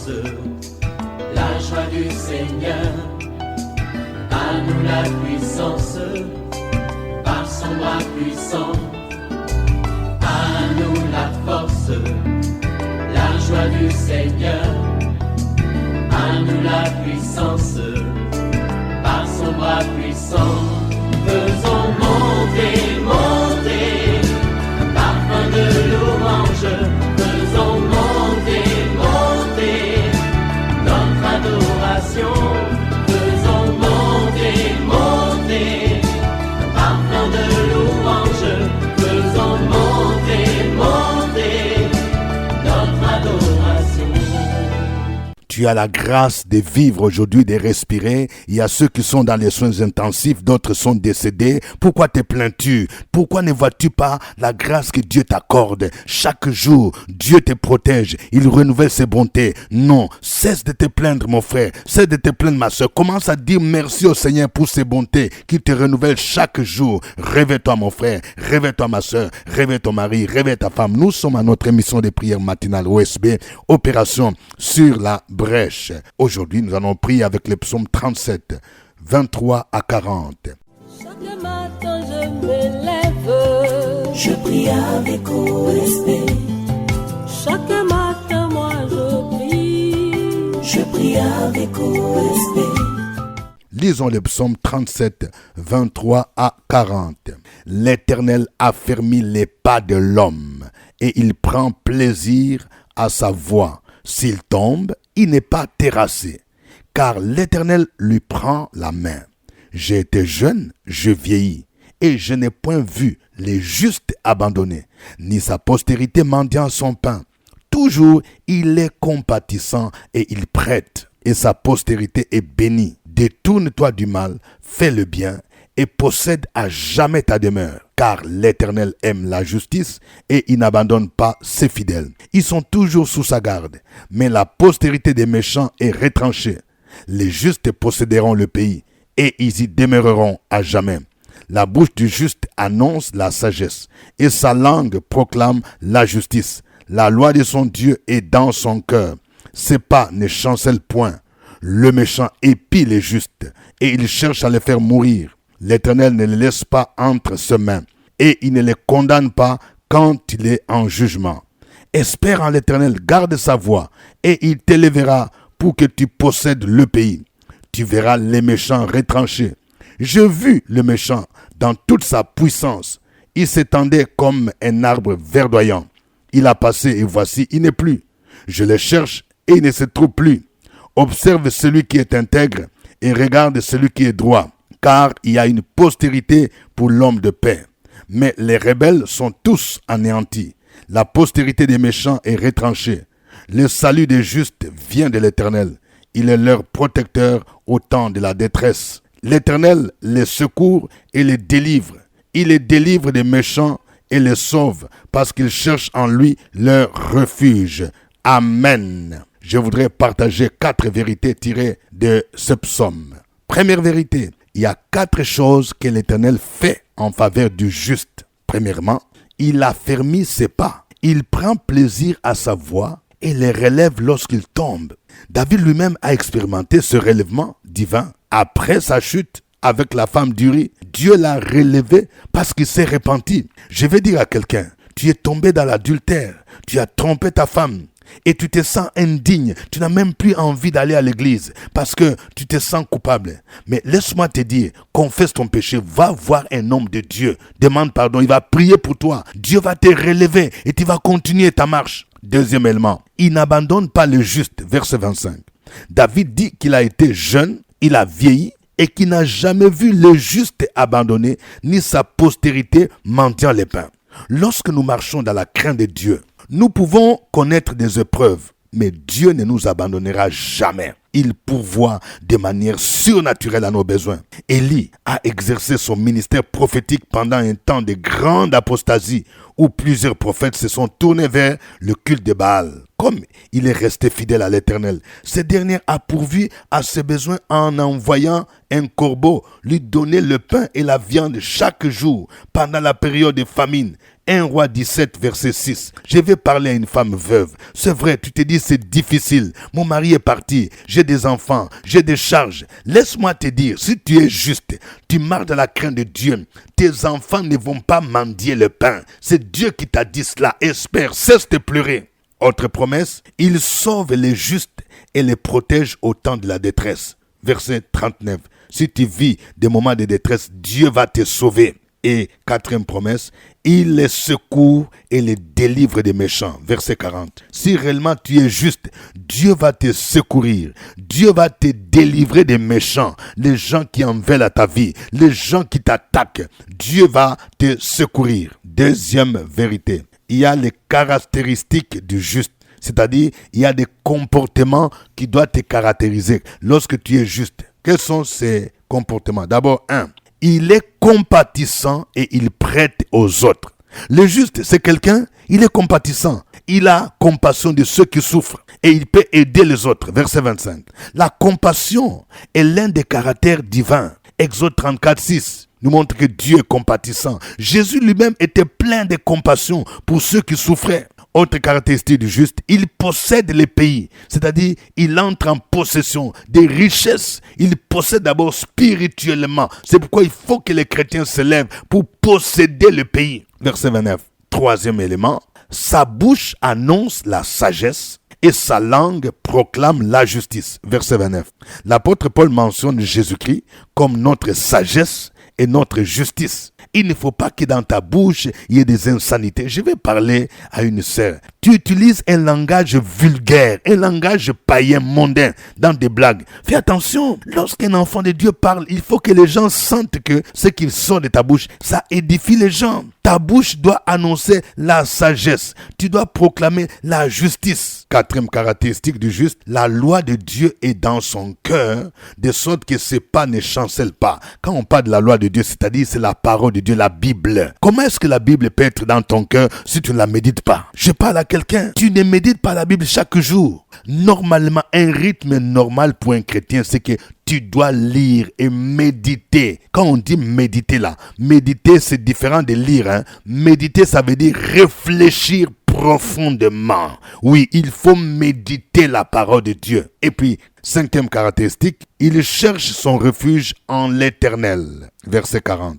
force, la joie du Seigneur. À nous la puissance, par son bras puissant. À nous la force, la joie du Seigneur. À nous la puissance, par son bras puissant. Faisons monter, monter, parfum de louange. Faisons monter, monter, notre adoration. Faisons monter, monter, parfum de louange. Faisons monter, monter, notre adoration. Tu as la grâce de vivre aujourd'hui, de respirer. Il y a ceux qui sont dans les soins intensifs, d'autres sont décédés. Pourquoi te plains-tu? Pourquoi ne vois-tu pas la grâce que Dieu t'accorde? Chaque jour, Dieu te protège. Il renouvelle ses bontés. Non, cesse de te plaindre, mon frère. Cesse de te plaindre, ma soeur. Commence à dire merci au Seigneur pour ses bontés qui te renouvellent chaque jour. Réveille-toi, mon frère. Réveille-toi, ma soeur. Réveille ton mari. Réveille ta femme. Nous sommes à notre émission de prière matinale OSB, Opération sur la brèche. Aujourd'hui, nous allons prier avec le psaume 37, 23 à 40. Chaque matin je me lève, je prie avec OSB. Chaque matin moi je prie avec OSB. Lisons le psaume 37, 23 à 40. L'Éternel affermit les pas de l'homme et il prend plaisir à sa voix. S'il tombe, il n'est pas terrassé, car l'Éternel lui prend la main. J'ai été jeune, je vieillis, et je n'ai point vu les justes abandonnés, ni sa postérité mendiant son pain. Toujours il est compatissant et il prête, et sa postérité est bénie. Détourne-toi du mal, fais le bien, et possède à jamais ta demeure. Car l'Éternel aime la justice et il n'abandonne pas ses fidèles. Ils sont toujours sous sa garde, mais la postérité des méchants est retranchée. Les justes posséderont le pays et ils y demeureront à jamais. La bouche du juste annonce la sagesse et sa langue proclame la justice. La loi de son Dieu est dans son cœur. Ses pas ne chancellent point. Le méchant épie les justes et il cherche à les faire mourir. L'Éternel ne les laisse pas entre ses mains et il ne les condamne pas quand il est en jugement. Espère en l'Éternel, garde sa voie et il t'élèvera pour que tu possèdes le pays. Tu verras les méchants retranchés. Je vis le méchant dans toute sa puissance. Il s'étendait comme un arbre verdoyant. Il a passé et voici, il n'est plus. Je le cherche et il ne se trouve plus. Observe celui qui est intègre et regarde celui qui est droit. Car il y a une postérité pour l'homme de paix. Mais les rebelles sont tous anéantis. La postérité des méchants est retranchée. Le salut des justes vient de l'Éternel. Il est leur protecteur au temps de la détresse. L'Éternel les secourt et les délivre. Il les délivre des méchants et les sauve parce qu'ils cherchent en lui leur refuge. Amen. Je voudrais partager 4 vérités tirées de ce psaume. Première vérité. Il y a 4 choses que l'Éternel fait en faveur du juste. Premièrement, il affermit ses pas. Il prend plaisir à sa voix et les relève lorsqu'il tombe. David lui-même a expérimenté ce relèvement divin. Après sa chute avec la femme d'Uri, Dieu l'a relevé parce qu'il s'est repenti. Je vais dire à quelqu'un, tu es tombé dans l'adultère, tu as trompé ta femme. Et tu te sens indigne, tu n'as même plus envie d'aller à l'église parce que tu te sens coupable. Mais laisse-moi te dire, confesse ton péché, va voir un homme de Dieu, demande pardon, il va prier pour toi. Dieu va te relever et tu vas continuer ta marche. Deuxième élément, il n'abandonne pas le juste, verset 25. David dit qu'il a été jeune, il a vieilli et qu'il n'a jamais vu le juste abandonné, ni sa postérité mendiant les pains. Lorsque nous marchons dans la crainte de Dieu, nous pouvons connaître des épreuves, mais Dieu ne nous abandonnera jamais. Il pourvoit de manière surnaturelle à nos besoins. Élie a exercé son ministère prophétique pendant un temps de grande apostasie où plusieurs prophètes se sont tournés vers le culte de Baal. Comme il est resté fidèle à l'Éternel, ce dernier a pourvu à ses besoins en envoyant un corbeau lui donner le pain et la viande chaque jour pendant la période de famine. 1 Roi 17, verset 6. Je vais parler à une femme veuve. C'est vrai, tu te dis c'est difficile. Mon mari est parti, j'ai des enfants, j'ai des charges. Laisse-moi te dire, si tu es juste, tu marches dans la crainte de Dieu, tes enfants ne vont pas mendier le pain. C'est Dieu qui t'a dit cela. Espère, cesse de pleurer. Autre promesse, il sauve les justes et les protège au temps de la détresse. Verset 39. Si tu vis des moments de détresse, Dieu va te sauver. Et quatrième promesse, il les secourt et les délivre des méchants. Verset 40. Si réellement tu es juste, Dieu va te secourir. Dieu va te délivrer des méchants, les gens qui en veulent à ta vie, les gens qui t'attaquent. Dieu va te secourir. Deuxième vérité, il y a les caractéristiques du juste. C'est-à-dire, il y a des comportements qui doivent te caractériser lorsque tu es juste. Quels sont ces comportements? D'abord, 1. Il est compatissant et il prête aux autres. Le juste, c'est quelqu'un, il est compatissant. Il a compassion de ceux qui souffrent et il peut aider les autres. Verset 25. La compassion est l'un des caractères divins. Exode 34, 6 nous montre que Dieu est compatissant. Jésus lui-même était plein de compassion pour ceux qui souffraient. Autre caractéristique du juste, il possède les pays, c'est-à-dire il entre en possession des richesses. Il possède d'abord spirituellement. C'est pourquoi il faut que les chrétiens se lèvent pour posséder le pays. Verset 29. Troisième élément, sa bouche annonce la sagesse et sa langue proclame la justice. Verset 29. L'apôtre Paul mentionne Jésus-Christ comme notre sagesse et notre justice. Il ne faut pas que dans ta bouche, il y ait des insanités. Je vais parler à une sœur. Tu utilises un langage vulgaire, un langage païen, mondain, dans des blagues. Fais attention. Lorsqu'un enfant de Dieu parle, il faut que les gens sentent que ce qui sort de ta bouche, ça édifie les gens. Ta bouche doit annoncer la sagesse. Tu dois proclamer la justice. Quatrième caractéristique du juste, la loi de Dieu est dans son cœur, de sorte que ses pas ne chancellent pas. Quand on parle de la loi de Dieu, c'est-à-dire c'est la parole de Dieu, la Bible. Comment est-ce que la Bible peut être dans ton cœur si tu ne la médites pas? Je parle à quelqu'un. Tu ne médites pas la Bible chaque jour. Normalement, un rythme normal pour un chrétien, c'est que tu dois lire et méditer. Quand on dit méditer là, méditer c'est différent de lire. Méditer ça veut dire réfléchir profondément. Oui, il faut méditer la parole de Dieu. Et puis, cinquième caractéristique, il cherche son refuge en l'Éternel. Verset 40.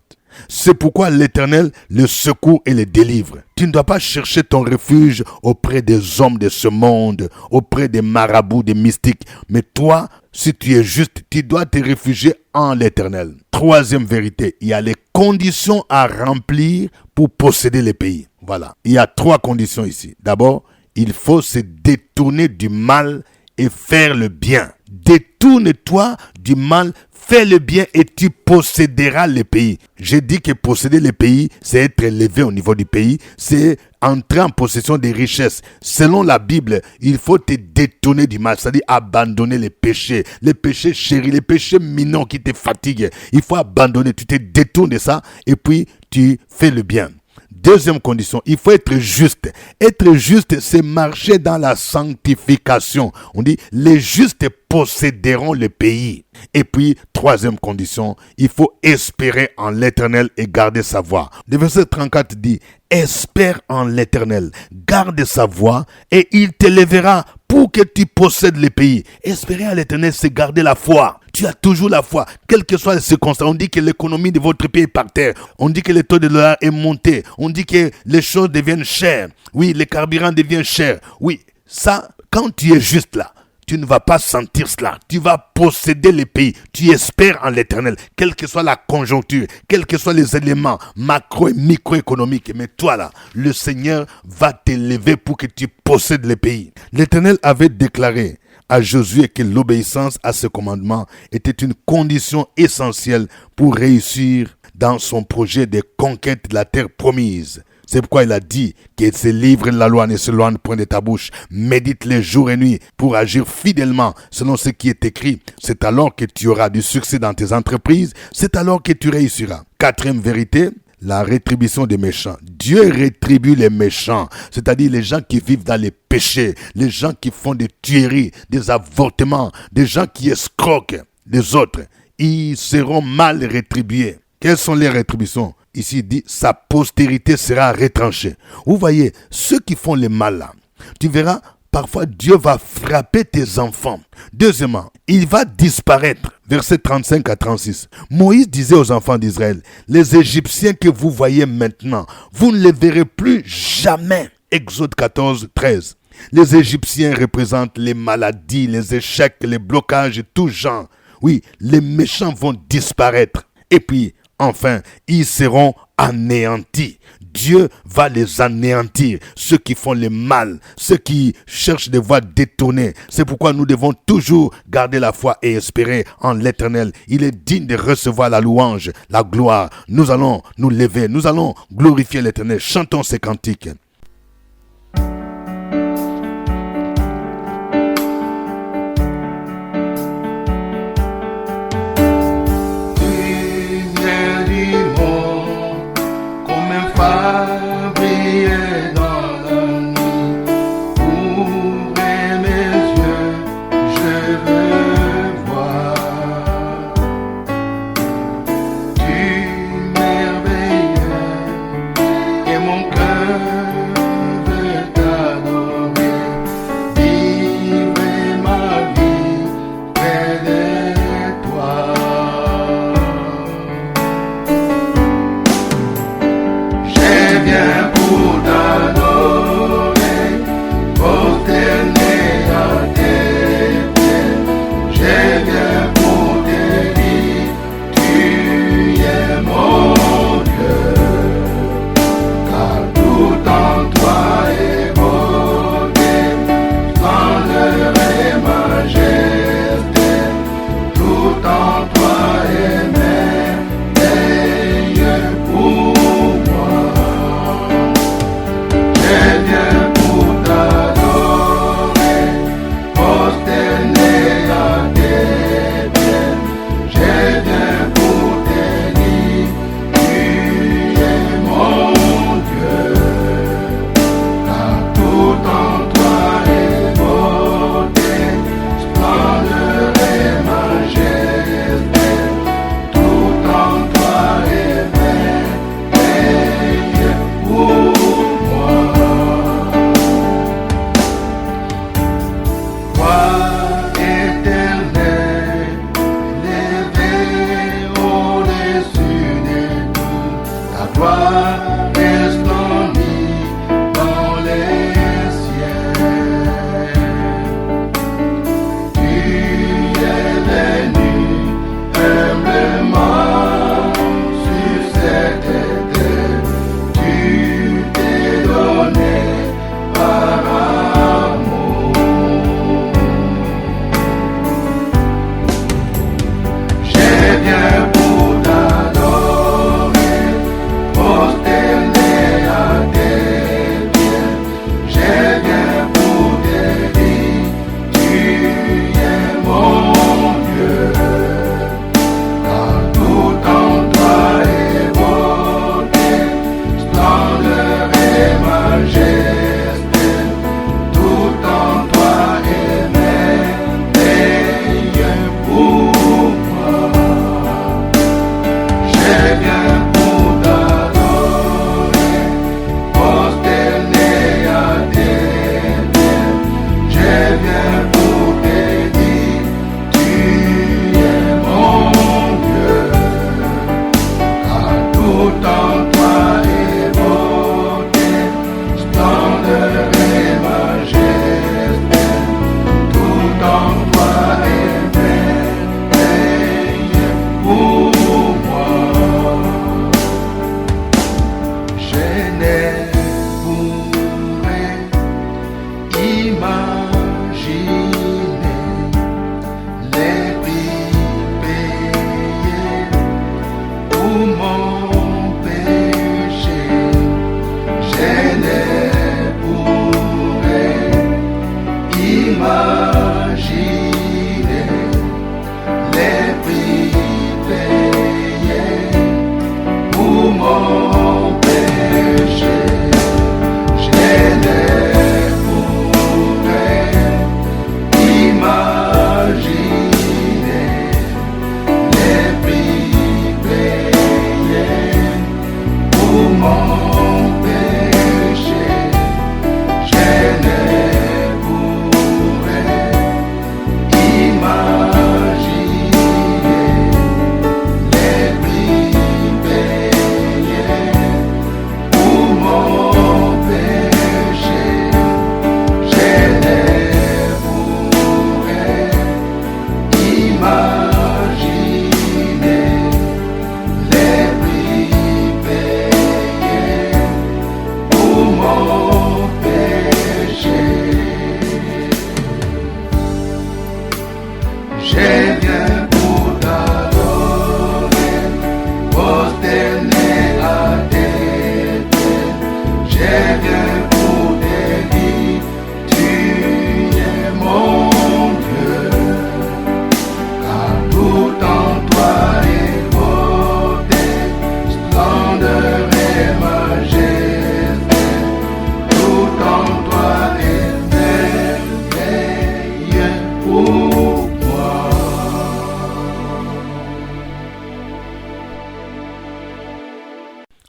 C'est pourquoi l'Éternel le secoue et le délivre. Tu ne dois pas chercher ton refuge auprès des hommes de ce monde, auprès des marabouts, des mystiques. Mais toi, si tu es juste, tu dois te réfugier en l'Éternel. Troisième vérité, il y a les conditions à remplir pour posséder les pays. Voilà, il y a 3 conditions ici. D'abord, il faut se détourner du mal et faire le bien. Détourne-toi du mal, fais le bien et tu posséderas les pays. J'ai dit que posséder les pays, c'est être élevé au niveau du pays, c'est entrer en possession des richesses. Selon la Bible, il faut te détourner du mal, c'est-à-dire abandonner les péchés chéris, les péchés mignons qui te fatiguent. Il faut abandonner, tu te détournes de ça et puis tu fais le bien. Deuxième condition, il faut être juste. Être juste, c'est marcher dans la sanctification. On dit, les justes posséderont le pays. Et puis, troisième condition, il faut espérer en l'Éternel et garder sa voie. Le verset 34 dit, espère en l'Éternel, garde sa voie et il t'élèvera pour que tu possèdes le pays. Espérer en l'Éternel, c'est garder la foi. Tu as toujours la foi, quelles que soient les circonstances. On dit que l'économie de votre pays est par terre. On dit que le taux de dollar est monté. On dit que les choses deviennent chères. Oui, les carburants deviennent chers. Oui, ça, quand tu es juste là, tu ne vas pas sentir cela. Tu vas posséder les pays. Tu espères en l'Éternel, quelle que soit la conjoncture, quels que soient les éléments macro et microéconomiques. Mais toi là, le Seigneur va t'élever pour que tu possèdes les pays. L'Éternel avait déclaré à Josué que l'obéissance à ce commandement était une condition essentielle pour réussir dans son projet de conquête de la terre promise. C'est pourquoi il a dit que ces livres de la loi ne se loignent point de ta bouche. Médite-les jour et nuit pour agir fidèlement selon ce qui est écrit. C'est alors que tu auras du succès dans tes entreprises. C'est alors que tu réussiras. Quatrième vérité, la rétribution des méchants. Dieu rétribue les méchants, c'est-à-dire les gens qui vivent dans les péchés, les gens qui font des tueries, des avortements, des gens qui escroquent les autres. Ils seront mal rétribués. Quelles sont les rétributions? ici dit, sa postérité sera retranchée. Vous voyez, ceux qui font le mal là, tu verras, parfois Dieu va frapper tes enfants. Deuxièmement, il va disparaître. Versets 35 à 36. Moïse disait aux enfants d'Israël, les Égyptiens que vous voyez maintenant, vous ne les verrez plus jamais. Exode 14, 13. Les Égyptiens représentent les maladies, les échecs, les blocages, tout genre. Oui, les méchants vont disparaître. Et puis, enfin, ils seront anéantis. Dieu va les anéantir, ceux qui font le mal, ceux qui cherchent des voies détournées. C'est pourquoi nous devons toujours garder la foi et espérer en l'Éternel. Il est digne de recevoir la louange, la gloire. Nous allons nous lever, nous allons glorifier l'Éternel. Chantons ces cantiques.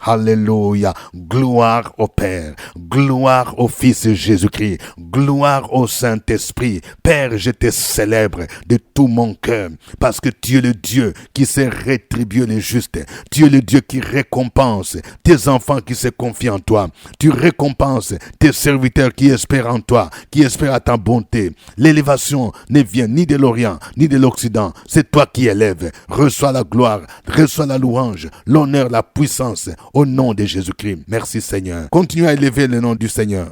Alléluia. Gloire au Père, gloire au Fils Jésus-Christ, gloire au Saint-Esprit. Père, je te célèbre de tout mon cœur parce que tu es le Dieu qui sait rétribuer les justes. Tu es le Dieu qui récompense tes enfants qui se confient en toi. Tu récompenses tes serviteurs qui espèrent en toi, qui espèrent à ta bonté. L'élévation ne vient ni de l'Orient, ni de l'Occident. C'est toi qui élèves. Reçois la gloire, reçois la louange, l'honneur, la puissance au nom de Jésus-Christ. Merci Seigneur. Continuez à élever le nom du Seigneur.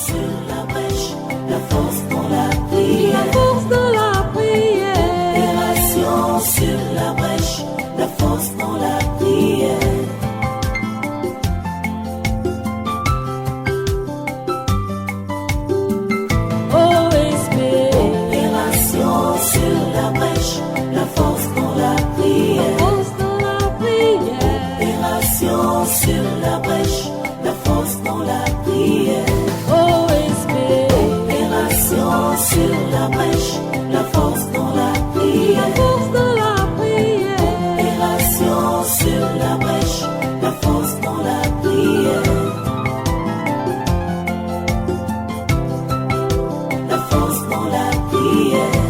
Sur la brèche, la force dans la prière. La force dans la prière. Opération sur la brèche, la force dans la prière. OSB. Opération sur la brèche, la force dans la prière. La force dans la prière. Opération sur la brèche, la force dans la prière. Sur la brèche, la force dans la prière. La force dans la prière. Opération sur la brèche, la force dans la prière. La force dans la prière.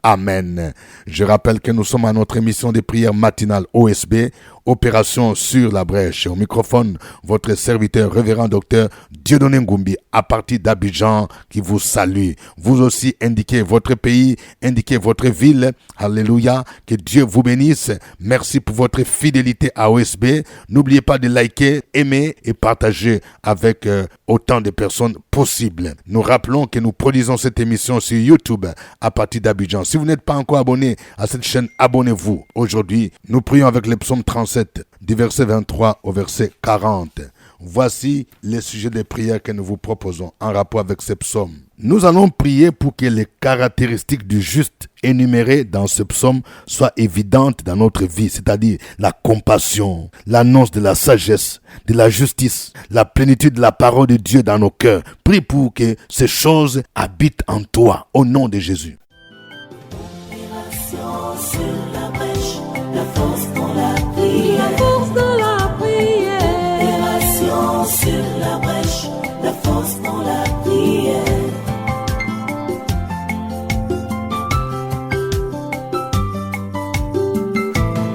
Amen. Je rappelle que nous sommes à notre émission de prière matinale OSB, Opération sur la brèche. Au microphone, votre serviteur, révérend docteur Dieudonné Ngumbi, à partir d'Abidjan, qui vous salue. Vous aussi, indiquez votre pays, indiquez votre ville. Alléluia. Que Dieu vous bénisse. Merci pour votre fidélité à OSB. N'oubliez pas de liker, aimer et partager avec autant de personnes possible. Nous rappelons que nous produisons cette émission sur YouTube à partir d'Abidjan. Si vous n'êtes pas encore abonné à cette chaîne, abonnez-vous. Aujourd'hui, nous prions avec le psaume 37, du verset 23 au verset 40. Voici les sujets de prière que nous vous proposons en rapport avec ce psaume. Nous allons prier pour que les caractéristiques du juste énumérées dans ce psaume soient évidentes dans notre vie, c'est-à-dire la compassion, l'annonce de la sagesse, de la justice, la plénitude de la parole de Dieu dans nos cœurs. Prie pour que ces choses habitent en toi, au nom de Jésus. Sur la brèche, la force dans la prière. La force dans la prière. Opération sur la brèche, la force dans la prière.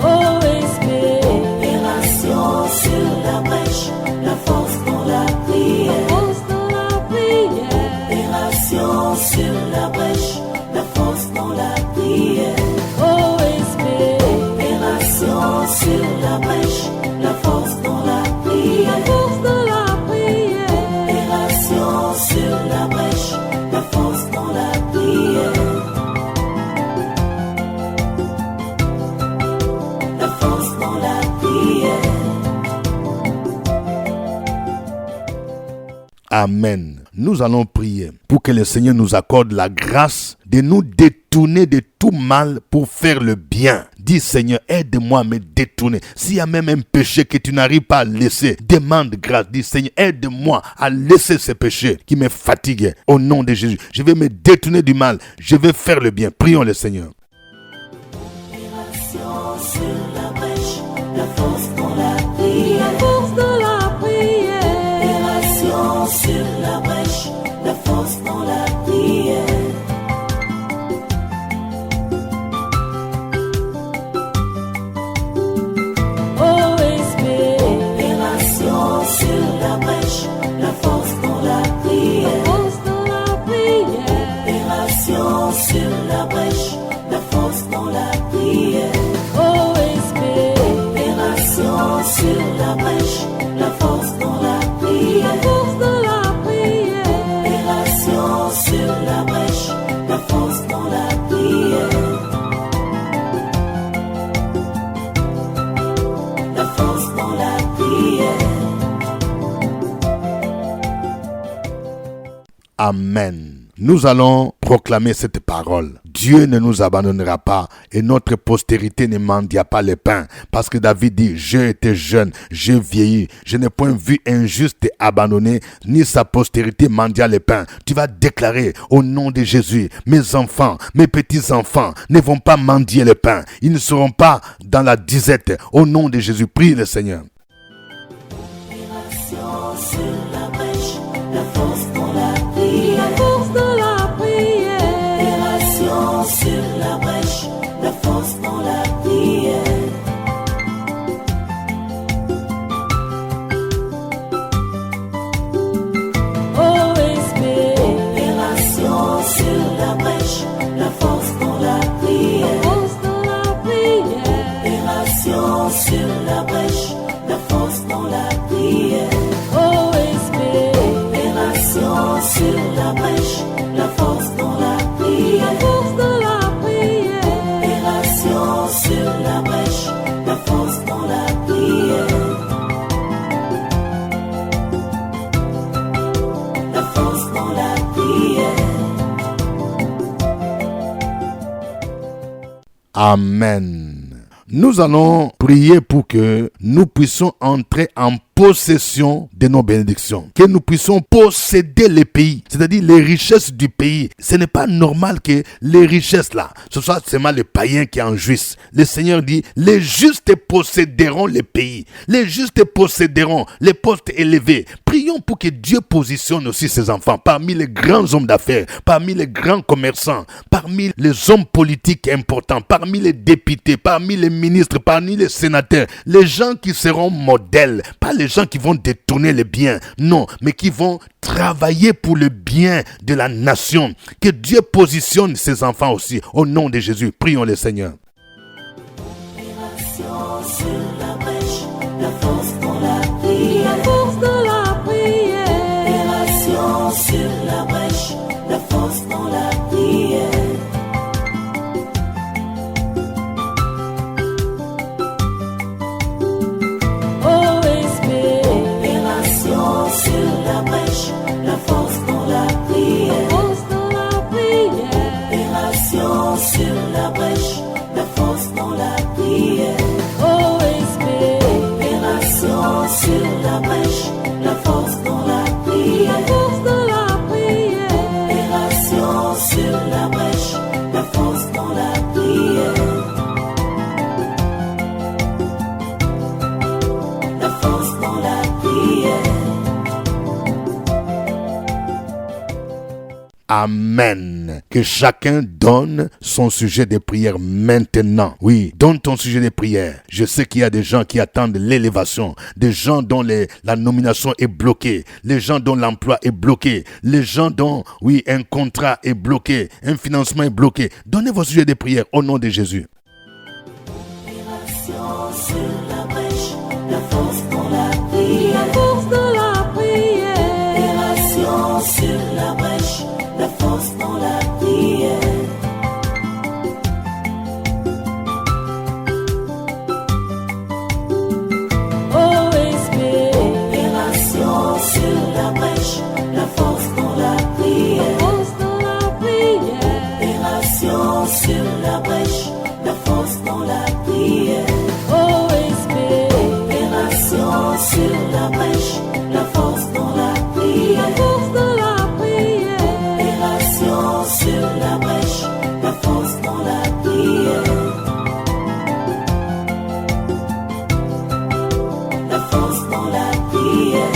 OSB. Opération sur la brèche, la force dans la prière. La force dans la prière. Opération sur la brèche, la force dans la prière. Sur la brèche, la force dans la prière. La force dans la prière. Opération sur la brèche, la force dans la prière. La force dans la prière. Amen. Nous allons prier pour que le Seigneur nous accorde la grâce de nous détourner de tout mal pour faire le bien. Dis Seigneur, aide-moi à me détourner. S'il y a même un péché que tu n'arrives pas à laisser, demande grâce. Dis Seigneur, aide-moi à laisser ce péché qui me fatigue. Au nom de Jésus, je vais me détourner du mal. Je vais faire le bien. Prions le Seigneur. Opération sur la brèche, la force dans la prière. La force dans la prière. Opération sur la brèche, la force dans la prière. Sur la brèche, la force dans la prière. La force dans la prière. Opération sur la brèche, la force dans la prière. OSB. Opération sur la brèche, la force dans la prière. La force dans la prière. Opération sur la brèche, la force dans la prière. La force dans la prière. Amen. Nous allons proclamer cette parole. Dieu ne nous abandonnera pas et notre postérité ne mendiera pas le pain. Parce que David dit, j'ai été jeune, j'ai vieilli, je n'ai point vu un juste abandonné, ni sa postérité mendier le pain. Tu vas déclarer au nom de Jésus, mes enfants, mes petits-enfants ne vont pas mendier le pain. Ils ne seront pas dans la disette. Au nom de Jésus, prie le Seigneur. Sur la brèche, la force dans la prière. La force dans la prière. Opération sur la brèche, la force dans la prière. OSB. Opération sur la brèche, la force dans la prière. Force dans la prière. Opération sur la brèche, la force dans la prière. Sur la brèche, la force dans la prière. La force dans la prière. Opération sur la brèche, la force dans la prière. La force dans la prière. Amen. Nous allons prier pour que nous puissions entrer en possession de nos bénédictions, que nous puissions posséder les pays, c'est-à-dire les richesses du pays. Ce n'est pas normal que les richesses là, ce soit seulement les païens qui en jouissent. Le Seigneur dit, les justes posséderont les pays, les justes posséderont les postes élevés. Prions pour que Dieu positionne aussi ses enfants parmi les grands hommes d'affaires, parmi les grands commerçants, parmi les hommes politiques importants, parmi les députés, parmi les ministres, parmi les sénateurs, les gens qui seront modèles, pas les gens qui vont détourner les biens, non, mais qui vont travailler pour le bien de la nation. Que Dieu positionne ses enfants aussi, au nom de Jésus. Prions le Seigneur. Opération sur la brèche, la force dans la prière. La force dans la prière. Opération sur la brèche, la force dans la prière. Sur la brèche, la force dans la prière. Force dans la prière. Opération sur la brèche, la force dans la prière. OSB. Opération sur la brèche, la force dans la prière. La force dans la prière. Opération sur la brèche, la force dans la prière. La force dans la prière. Amen. Que chacun donne son sujet de prière maintenant. Oui, donne ton sujet de prière. Je sais qu'il y a des gens qui attendent l'élévation, des gens dont la nomination est bloquée, les gens dont l'emploi est bloqué, les gens dont, oui, un contrat est bloqué, un financement est bloqué. Donnez vos sujets de prière au nom de Jésus. Opération sur la brèche, la force dans la prière. La force dans la prière. Opération sur la brèche, la force dans la prière. OSB. Opération sur la brèche, la force dans la prière. La force dans la prière. Opération sur la brèche, la force dans la prière. OSB. Opération sur la brèche, la force dans la prière. La force dans la prière. Opération sur la brèche, la force dans la prière. La force dans la prière.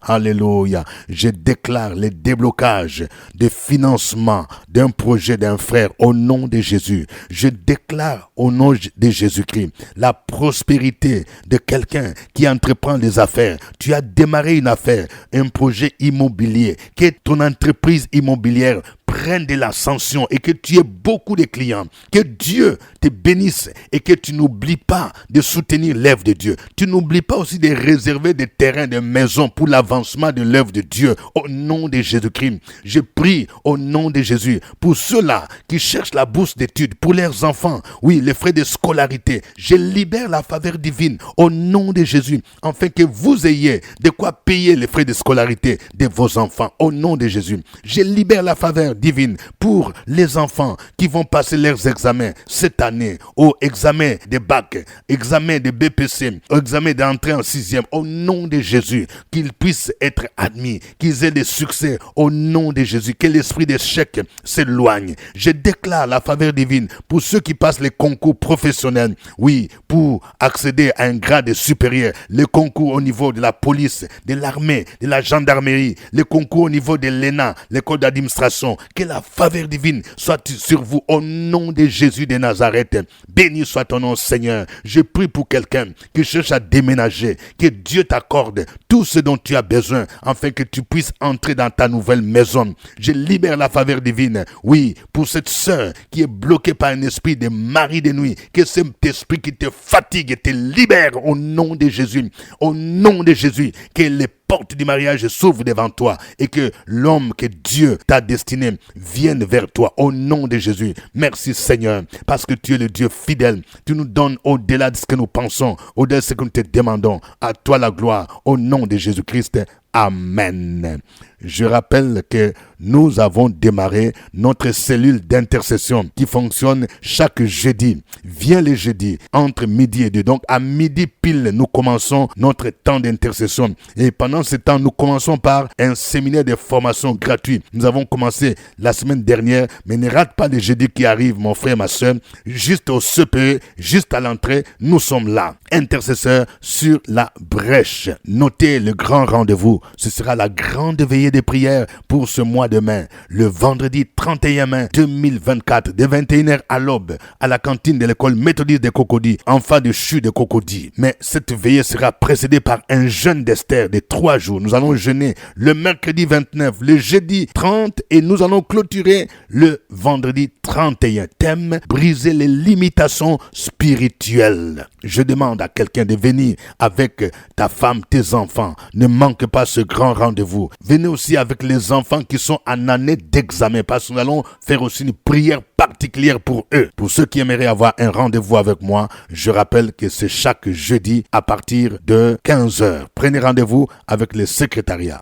Alléluia. Je déclare les déblocages de financement d'un projet d'un frère au nom de Jésus. Je déclare au nom de Jésus-Christ la prospérité de quelqu'un qui entreprend des affaires. Tu as démarré une affaire, un projet immobilier. Que ton entreprise immobilière reine de l'ascension et que tu aies beaucoup de clients. Que Dieu te bénisse et que tu n'oublies pas de soutenir l'œuvre de Dieu. Tu n'oublies pas aussi de réserver des terrains, des maisons pour l'avancement de l'œuvre de Dieu. Au nom de Jésus-Christ, je prie au nom de Jésus pour ceux-là qui cherchent la bourse d'études pour leurs enfants. Oui, les frais de scolarité. Je libère la faveur divine au nom de Jésus afin que vous ayez de quoi payer les frais de scolarité de vos enfants. Au nom de Jésus, je libère la faveur divine pour les enfants qui vont passer leurs examens cette année, au examen de bac, examen de BPC, au examen d'entrée en 6e. Au nom de Jésus, qu'ils puissent être admis, qu'ils aient des succès au nom de Jésus, que l'esprit d'échec s'éloigne. Je déclare la faveur divine pour ceux qui passent les concours professionnels, oui, pour accéder à un grade supérieur, les concours au niveau de la police, de l'armée, de la gendarmerie, les concours au niveau de l'ENA, l'école d'administration. Que la faveur divine soit sur vous au nom de Jésus de Nazareth. Béni soit ton nom, Seigneur. Je prie pour quelqu'un qui cherche à déménager, que Dieu t'accorde tout ce dont tu as besoin afin que tu puisses entrer dans ta nouvelle maison. Je libère la faveur divine, oui, pour cette sœur qui est bloquée par un esprit de mari de nuit, que cet esprit qui te fatigue te libère au nom de Jésus. Au nom de Jésus, que les portes du mariage s'ouvrent devant toi et que l'homme que Dieu t'a destiné vienne vers toi au nom de Jésus. Merci Seigneur, parce que tu es le Dieu fidèle. Tu nous donnes au-delà de ce que nous pensons, au-delà de ce que nous te demandons. À toi la gloire, au nom de Jésus-Christ. Amen. Je rappelle que nous avons démarré notre cellule d'intercession qui fonctionne chaque jeudi. Viens les jeudis entre midi et 2. Donc à midi pile, nous commençons notre temps d'intercession. Et pendant ce temps, nous commençons par un séminaire de formation gratuit. Nous avons commencé la semaine dernière, mais ne rate pas les jeudis qui arrivent, mon frère, ma soeur. Juste au CPE, juste à l'entrée, nous sommes là. Intercesseurs sur la brèche. Notez le grand rendez-vous. Ce sera la grande veillée de prière pour ce mois de mai, le vendredi 31 mai 2024, de 21h à l'aube, à la cantine de l'école méthodiste de Cocody, en face du CHU de Cocody. Mais cette veillée sera précédée par un jeûne d'Esther de 3 jours. Nous allons jeûner le mercredi 29, le jeudi 30 et nous allons clôturer le vendredi 31. Thème: briser les limitations spirituelles. Je demande à quelqu'un de venir avec ta femme, tes enfants. Ne manque pas ce grand rendez-vous. Venez aussi avec les enfants qui sont en année d'examen, parce que nous allons faire aussi une prière particulière pour eux. Pour ceux qui aimeraient avoir un rendez-vous avec moi, je rappelle que c'est chaque jeudi à partir de 15h. Prenez rendez-vous avec le secrétariat.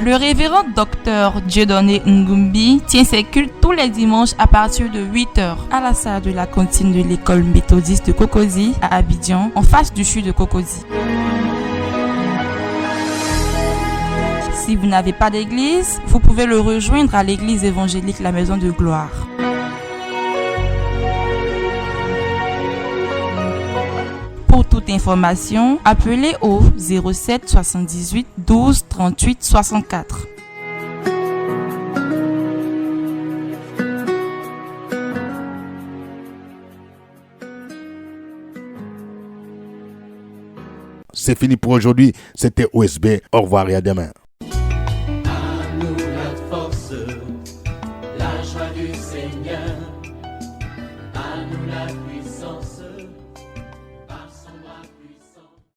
Le révérend docteur Dieudonné Ngumbi tient ses cultes tous les dimanches à partir de 8h à la salle de la cantine de l'école méthodiste de Cocody à Abidjan, en face du CHU de Cocody. Si vous n'avez pas d'église, vous pouvez le rejoindre à l'église évangélique La Maison de Gloire. Pour toute information, appelez au 07 78 12 38 64. C'est fini pour aujourd'hui. C'était OSB. Au revoir et à demain. À nous la force, la joie du Seigneur, à nous la puissance.